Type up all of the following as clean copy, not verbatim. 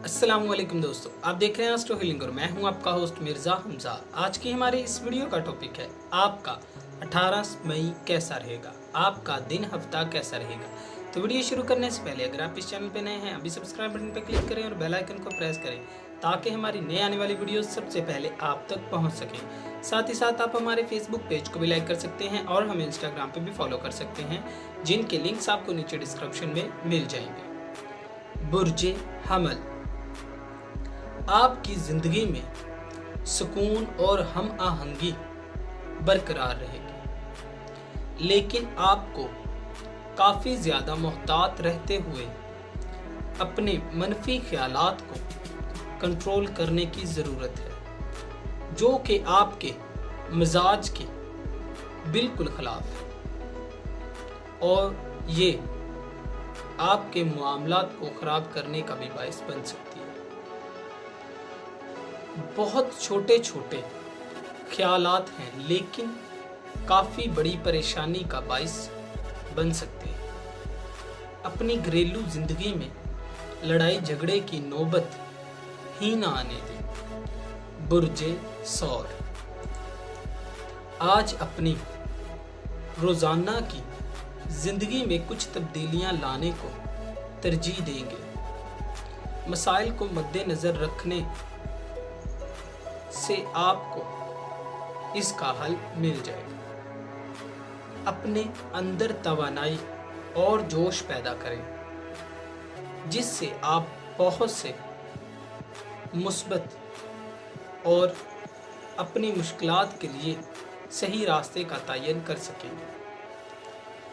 अस्सलामुअलैकुम दोस्तों, आप देख रहे हैं एस्ट्रो हीलिंग और मैं हूं आपका होस्ट मिर्ज़ा हमजा। आज की हमारी इस वीडियो का टॉपिक है आपका 18 मई कैसा रहेगा, आपका दिन हफ्ता कैसा रहेगा। तो वीडियो शुरू करने से पहले अगर आप इस चैनल पे नए हैं अभी सब्सक्राइब बटन पर क्लिक करें और बेल आइकन को प्रेस करें ताकि हमारी नई आने वाली वीडियो सबसे पहले आप तक पहुँच सकें। साथ ही साथ आप हमारे फेसबुक पेज को भी लाइक कर सकते हैं और हमें इंस्टाग्राम पर भी फॉलो कर सकते हैं, जिनके लिंक्स आपको नीचे डिस्क्रिप्शन में मिल जाएंगे। बुर्जे हमल, आपकी जिंदगी में सुकून और हम आहंगी बरकरार रहेगी, लेकिन आपको काफ़ी ज़्यादा मोहतात रहते हुए अपने मनफी ख्यालात को कंट्रोल करने की ज़रूरत है, जो कि आपके मिजाज के बिल्कुल ख़िलाफ़ है और ये आपके मामलात को ख़राब करने का भी बाइस बन सकती है। बहुत छोटे छोटे ख्यालात हैं लेकिन काफ़ी बड़ी परेशानी का बाइस बन सकते हैं। अपनी घरेलू ज़िंदगी में लड़ाई झगड़े की नौबत ही ना आने दें। बुर्जे सौर, आज अपनी रोज़ाना की ज़िंदगी में कुछ तब्दीलियां लाने को तरजीह देंगे। मसाइल को मद्देनज़र रखने से आपको इसका हल मिल जाएगा। अपने अंदर तवानाई और जोश पैदा करें, जिससे आप बहुत से मुस्बत और अपनी मुश्किलात के लिए सही रास्ते का तयन कर सकेंगे।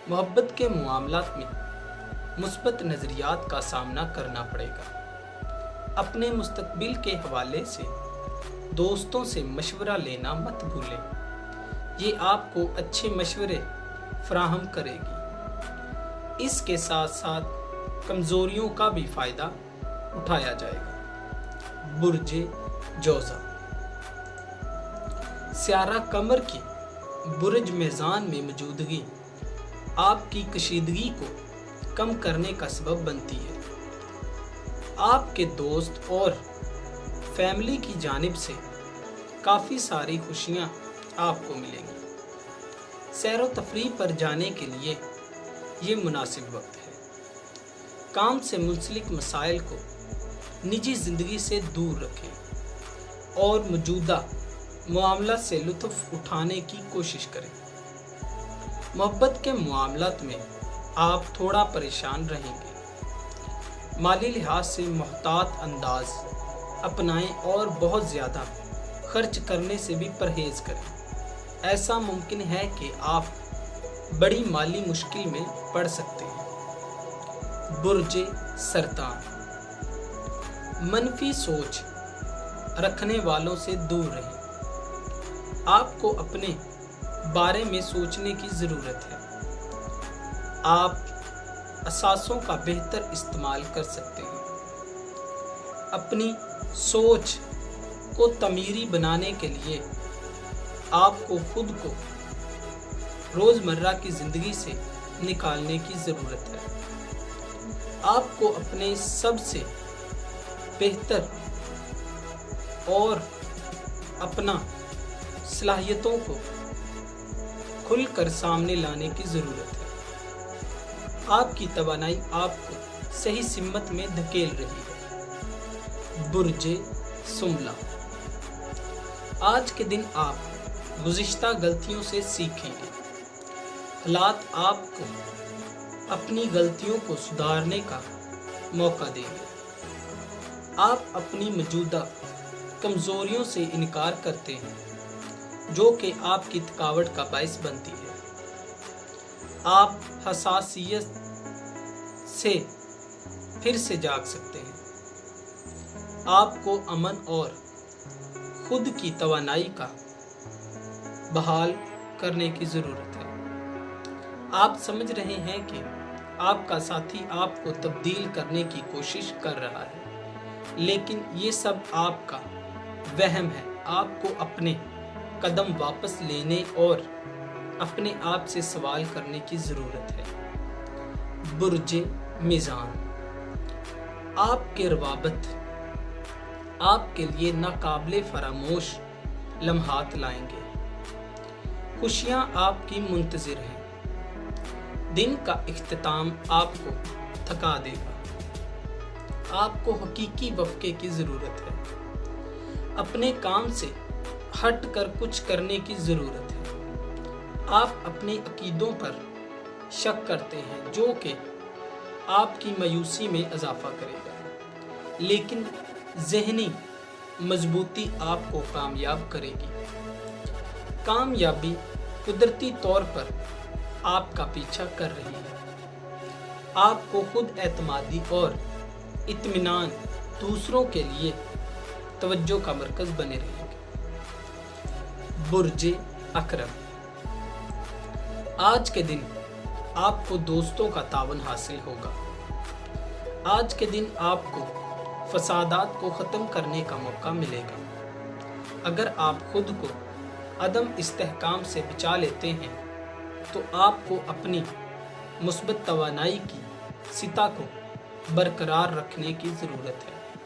मोहब्बत के मामलात में मुस्बत नज़रियात का सामना करना पड़ेगा। अपने मुस्तकबिल के हवाले से दोस्तों से मशवरा लेना मत भूलें, ये आपको अच्छे मशवरे फराहम करेगी। इसके साथ साथ कमज़ोरियों का भी फ़ायदा उठाया जाएगा। बुर्जे जोज़ा, स्यारा कमर की बुर्ज मेज़ान में मौजूदगी आपकी कशीदगी को कम करने का सबब बनती है। आपके दोस्त और फैमिली की जानिब से काफ़ी सारी खुशियाँ आपको मिलेंगी। सैर व तफरीह पर जाने के लिए ये मुनासिब वक्त है। काम से मुंसलिक मसाइल को निजी ज़िंदगी से दूर रखें और मौजूदा मामला से लुत्फ़ उठाने की कोशिश करें। मोहब्बत के मामलात में आप थोड़ा परेशान रहेंगे। माली लिहाज से मोहतात अंदाज अपनाएं और बहुत ज़्यादा खर्च करने से भी परहेज़ करें। ऐसा मुमकिन है कि आप बड़ी माली मुश्किल में पड़ सकते हैं। बुर्जे सरतान, मनफी सोच रखने वालों से दूर रहें। आपको अपने बारे में सोचने की ज़रूरत है। आप असासों का बेहतर इस्तेमाल कर सकते हैं। अपनी सोच को तमीरी बनाने के लिए आपको खुद को रोज़मर्रा की ज़िंदगी से निकालने की ज़रूरत है। आपको अपने सबसे बेहतर और अपना सलाहियतों को खुलकर सामने लाने की ज़रूरत है। आपकी तवानाई आपको सही सिमत में धकेल रही है। बुर्जे सुमला, आज के दिन आप गुज़िश्ता गलतियों से सीखेंगे। हालात आपको अपनी गलतियों को सुधारने का मौका देंगे। आप अपनी मौजूदा कमज़ोरियों से इनकार करते हैं, जो कि आपकी थकावट का बाइस बनती है। आप हसासियत से फिर से जाग सकते हैं। आपको अमन और खुद की तवानाई का बहाल करने की ज़रूरत है। आप समझ रहे हैं कि आपका साथी आपको तब्दील करने की कोशिश कर रहा है, लेकिन ये सब आपका वहम है। आपको अपने कदम वापस लेने और अपने आप से सवाल करने की ज़रूरत है। बुर्जे मीज़ान, आपके रवाबत آپ کے لیے ناقابل فراموش لمحات لائیں گے۔ خوشیاں آپ کی منتظر ہیں۔ دن کا اختتام آپ کو تھکا دے گا۔ آپ کو حقیقی وقفے کی ضرورت ہے۔ اپنے کام سے ہٹ کر کچھ کرنے کی ضرورت ہے۔ آپ اپنے عقیدوں پر شک کرتے ہیں جو کہ آپ کی مایوسی میں اضافہ کرے گا، لیکن ذہنی مضبوطی آپ کو کامیاب کرے گی۔ کامیابی قدرتی طور پر آپ کا پیچھا کر رہی ہے۔ آپ کو خود اعتمادی اور اطمینان دوسروں کے لیے توجہ کا مرکز بنے رہیں گے۔ برج اکرم، آج کے دن آپ کو دوستوں کا تعاون حاصل ہوگا۔ آج کے دن آپ کو فسادات کو ختم کرنے کا موقع ملے گا۔ اگر آپ خود کو عدم استحکام سے بچا لیتے ہیں تو آپ کو اپنی مثبت توانائی کی سطح کو برقرار رکھنے کی ضرورت ہے۔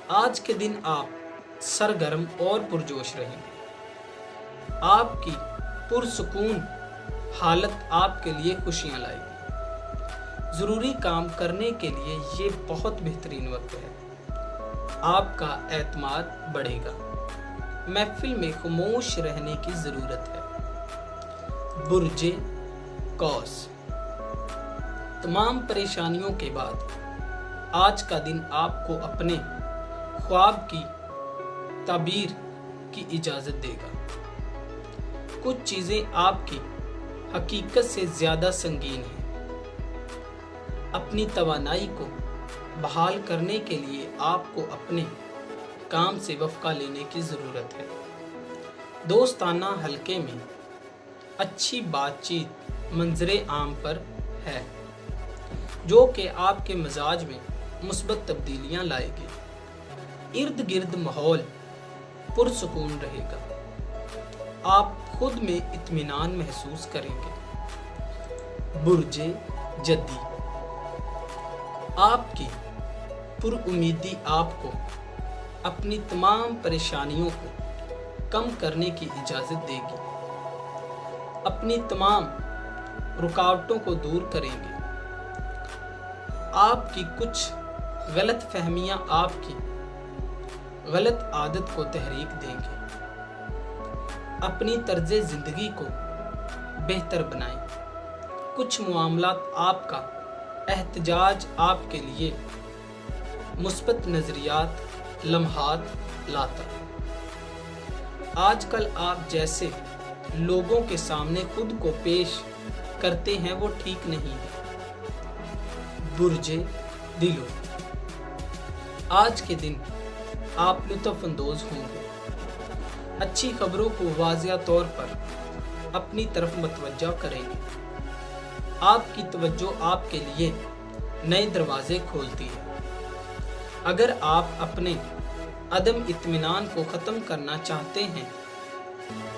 آج کے دن آپ سرگرم اور پرجوش رہیں گے۔ آپ کی پرسکون حالت آپ کے لیے خوشیاں لائے گی۔ ضروری کام کرنے کے لیے یہ بہت بہترین وقت ہے۔ آپ کا اعتماد بڑھے گا۔ محفل میں خاموش رہنے کی ضرورت ہے۔ برج قوس، تمام پریشانیوں کے بعد آج کا دن آپ کو اپنے خواب کی تعبیر کی اجازت دے گا۔ کچھ چیزیں آپ کی حقیقت سے زیادہ سنگین ہیں۔ اپنی توانائی کو بحال کرنے کے لیے آپ کو اپنے کام سے وقفہ لینے کی ضرورت ہے۔ دوستانہ حلقے میں اچھی بات چیت منظر عام پر ہے جو کہ آپ کے مزاج میں مثبت تبدیلیاں لائے گی۔ ارد گرد ماحول پرسکون رہے گا۔ آپ خود میں اطمینان محسوس کریں گے۔ برج جدی، آپ کی پر امیدی آپ کو اپنی تمام پریشانیوں کو کم کرنے کی اجازت دے گی۔ اپنی تمام رکاوٹوں کو دور کریں گے۔ آپ کی کچھ غلط فہمیاں آپ کی غلط عادت کو تحریک دیں گے۔ اپنی طرز زندگی کو بہتر بنائیں۔ کچھ معاملات آپ کا احتجاج آپ کے لیے مثبت نظریات لمحات لاتا ہے۔ آج کل آپ جیسے لوگوں کے سامنے خود کو پیش کرتے ہیں وہ ٹھیک نہیں ہے۔ برج دلو، آج کے دن آپ لطف اندوز ہوں گے۔ اچھی خبروں کو واضح طور پر اپنی طرف متوجہ کریں گے۔ آپ کی توجہ آپ کے لیے نئے دروازے کھولتی ہے۔ اگر آپ اپنے عدم اطمینان کو ختم کرنا چاہتے ہیں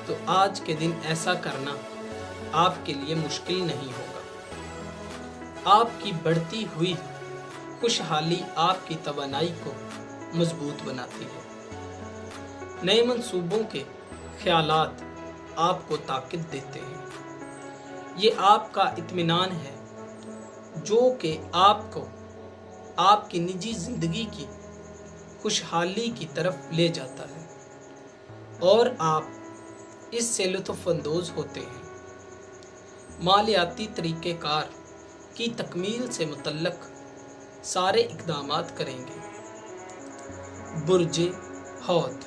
تو آج کے دن ایسا کرنا آپ کے لیے مشکل نہیں ہوگا۔ آپ کی بڑھتی ہوئی خوشحالی آپ کی توانائی کو مضبوط بناتی ہے۔ نئے منصوبوں کے خیالات آپ کو طاقت دیتے ہیں۔ یہ آپ کا اطمینان ہے جو کہ آپ کو آپ کی نجی زندگی کی خوشحالی کی طرف لے جاتا ہے اور آپ اس سے لطف اندوز ہوتے ہیں۔ مالیاتی طریقہ کار کی تکمیل سے متعلق سارے اقدامات کریں گے۔ برج حوت،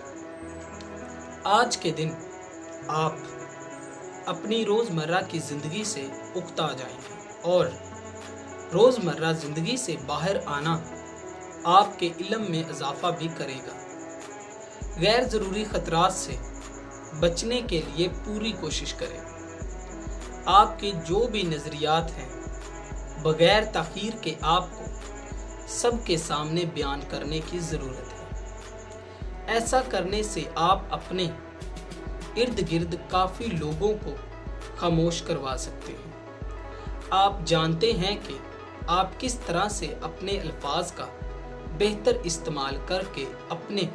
آج کے دن آپ اپنی روزمرہ کی زندگی سے اکتا جائیں گے اور روزمرہ زندگی سے باہر آنا آپ کے علم میں اضافہ بھی کرے گا۔ غیر ضروری خطرات سے بچنے کے لیے پوری کوشش کریں۔ آپ کے جو بھی نظریات ہیں بغیر تاخیر کے آپ کو سب کے سامنے بیان کرنے کی ضرورت ہے۔ ایسا کرنے سے آپ اپنے ارد گرد کافی لوگوں کو خاموش کروا سکتے ہیں۔ آپ جانتے ہیں کہ آپ کس طرح سے اپنے الفاظ کا बेहतर इस्तेमाल करके अपने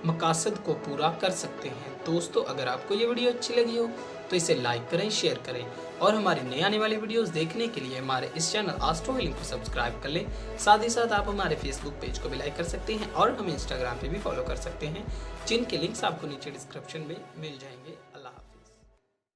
मकासद को पूरा कर सकते हैं। दोस्तों, अगर आपको ये वीडियो अच्छी लगी हो तो इसे लाइक करें, शेयर करें और हमारी नए आने वाली वीडियोस देखने के लिए हमारे इस चैनल एस्ट्रो हीलिंग को सब्सक्राइब कर लें। साथ ही साथ आप हमारे फेसबुक पेज को भी लाइक कर सकते हैं और हमें इंस्टाग्राम पे भी फॉलो कर सकते हैं, जिनके लिंक्स आपको नीचे डिस्क्रिप्शन में मिल जाएंगे।